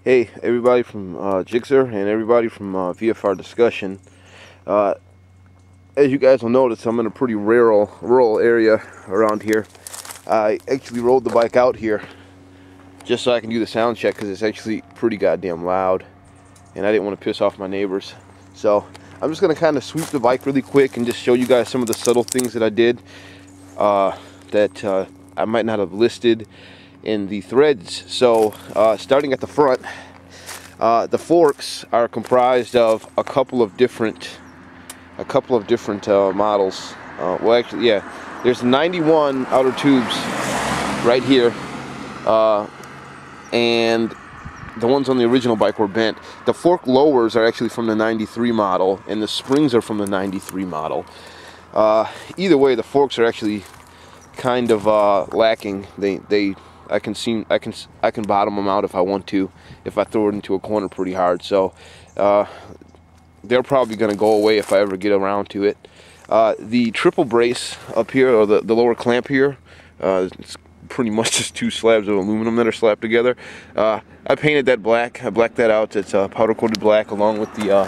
Hey, everybody from Jigsaw and everybody from VF4 Discussion. As you guys will notice, I'm in a pretty rural area around here. I actually rolled the bike out here just so I can do the sound check because it's actually pretty goddamn loud, and I didn't want to piss off my neighbors. So I'm just going to kind of sweep the bike really quick and just show you guys some of the subtle things that I did that I might not have listed in the threads. So starting at the front, the forks are comprised of a couple of different models. Well, actually, yeah, there's 91 outer tubes right here, and the ones on the original bike were bent. The fork lowers are actually from the 93 model, and the springs are from the 93 model. Either way, the forks are actually kind of lacking. I can bottom them out if I want to, if I throw it into a corner pretty hard. So they're probably going to go away if I ever get around to it. The triple brace up here, or the lower clamp here, it's pretty much just two slabs of aluminum that are slapped together. I painted that black. I blacked that out. It's powder coated black, along with the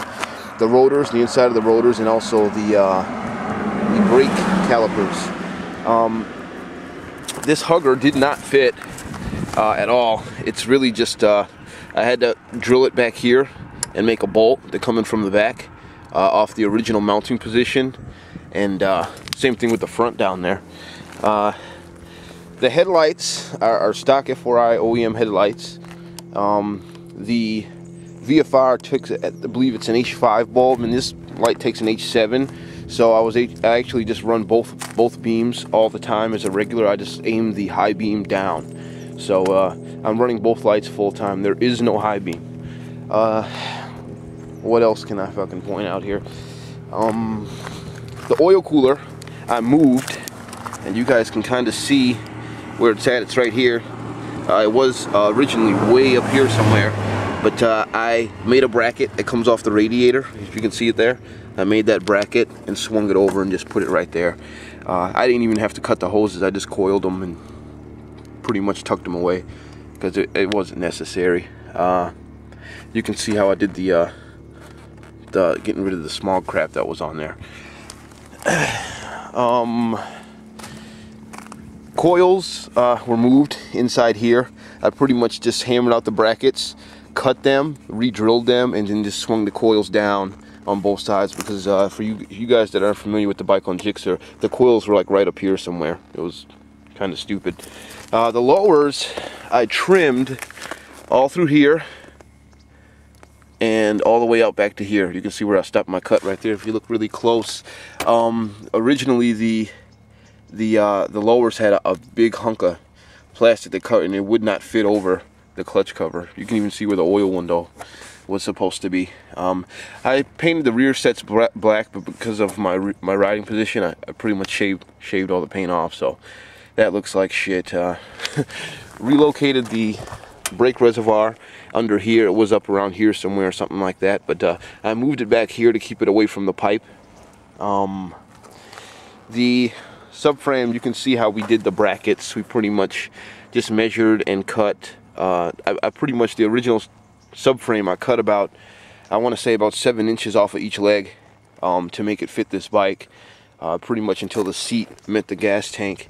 rotors, the inside of the rotors, and also the brake calipers. This hugger did not fit at all. It's really just I had to drill it back here and make a bolt to come in from the back off the original mounting position, and same thing with the front down there. The headlights are stock VF4i OEM headlights. The VFR takes, I believe it's an H5 bulb, and this light takes an H7. So I actually just run both beams all the time as a regular. I just aim the high beam down. So I'm running both lights full time. There is no high beam. What else can I fucking point out here? The oil cooler I moved, and you guys can kind of see where it's at. It's right here. It was originally way up here somewhere, but I made a bracket that comes off the radiator. If you can see it there, I made that bracket and swung it over and just put it right there. I didn't even have to cut the hoses. I just coiled them and pretty much tucked them away because it wasn't necessary. You can see how I did the getting rid of the smog crap that was on there. Coils were moved inside here. I pretty much just hammered out the brackets, cut them, re-drilled them, and then just swung the coils down on both sides, because for you guys that aren't familiar with the bike on Jigsaw, the coils were like right up here somewhere. It was kind of stupid. The lowers I trimmed all through here and all the way out back to here. You can see where I stopped my cut right there if you look really close. Originally the lowers had a big hunk of plastic that cut, and it would not fit over the clutch cover. You can even see where the oil window was supposed to be. I painted the rear sets black, but because of my riding position, I pretty much shaved all the paint off, so that looks like shit. Relocated the brake reservoir under here. It was up around here somewhere, something like that, but I moved it back here to keep it away from the pipe. The subframe, you can see how we did the brackets. We pretty much just measured and cut. I pretty much, the original subframe, I cut about, I want to say about 7 inches off of each leg to make it fit this bike, pretty much until the seat met the gas tank.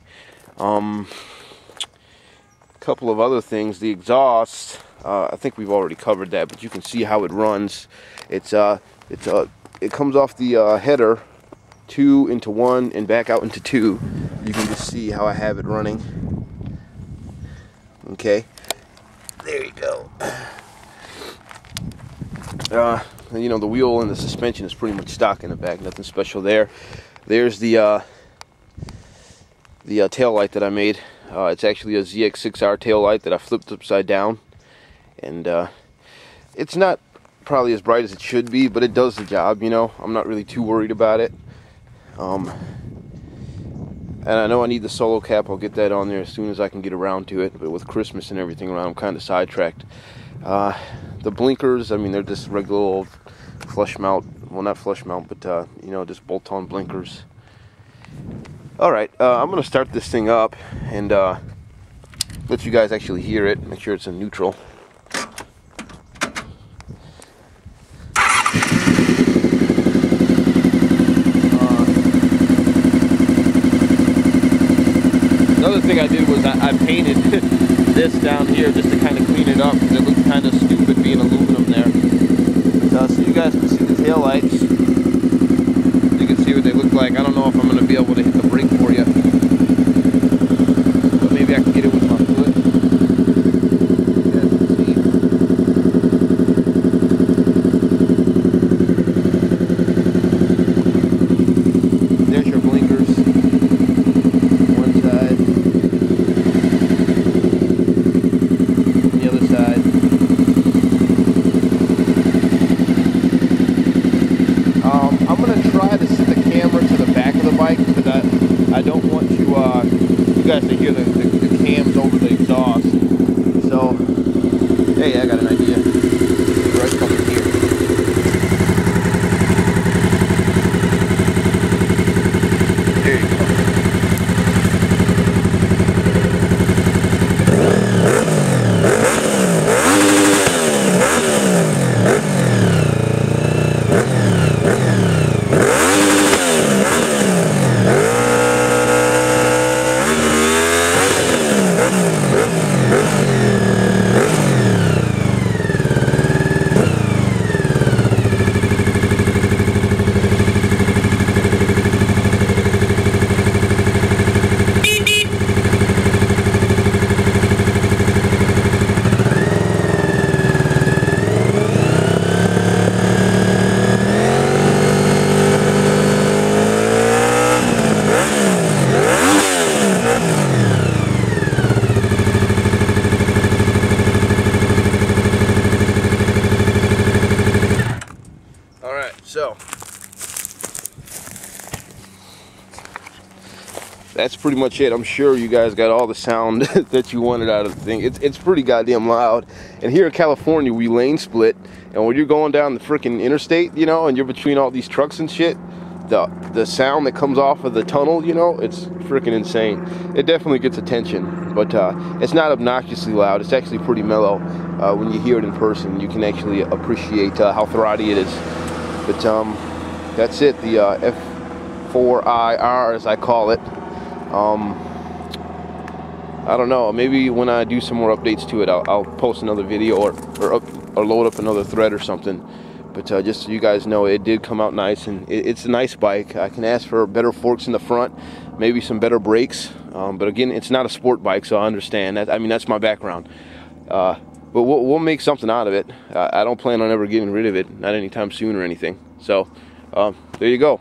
Couple of other things. The exhaust, I think we've already covered that, but you can see how it runs. It comes off the header 2 into 1 and back out into 2. You can just see how I have it running. Okay, there you go. You know, the wheel and the suspension is pretty much stock in the back, nothing special there. There's the tail light that I made. It's actually a ZX6R tail light that I flipped upside down, and it's not probably as bright as it should be, but it does the job. You know, I'm not really too worried about it. And I know I need the solo cap. I'll get that on there as soon as I can get around to it, but with Christmas and everything around, I'm kind of sidetracked. The blinkers, I mean, they're just regular old flush mount, well, not flush mount, but you know, just bolt-on blinkers. Alright, I'm going to start this thing up and let you guys actually hear it. Make sure it's in neutral. painted this down here just to kind of clean it up, because it looks kind of stupid being aluminum there. So you guys can see the tail lights. You can see what they look like. I don't know if I'm going to be able to hit the brake for you, but maybe I can get it with my foot. You guys can see. There's your blinkers. One side. The other side. I'm going to try to set the camera to the back of the bike, because I don't want you guys to hear the cams over the exhaust. So, hey, I got an idea. Right coming here. There you go. So that's pretty much it. I'm sure you guys got all the sound that you wanted out of the thing. It's pretty goddamn loud. And here in California, we lane split, and when you're going down the freaking interstate, you know, and you're between all these trucks and shit, the sound that comes off of the tunnel, you know, it's freaking insane. It definitely gets attention, but it's not obnoxiously loud. It's actually pretty mellow. When you hear it in person, you can actually appreciate how throaty it is. But that's it, the VF4iAAAAARR, as I call it. I don't know, maybe when I do some more updates to it, I'll post another video or load up another thread or something. But just so you guys know, it did come out nice, and it's a nice bike. I can ask for better forks in the front, maybe some better brakes. But again, it's not a sport bike, so I understand that. I mean, that's my background. But we'll make something out of it. I don't plan on ever getting rid of it, not anytime soon or anything. So there you go.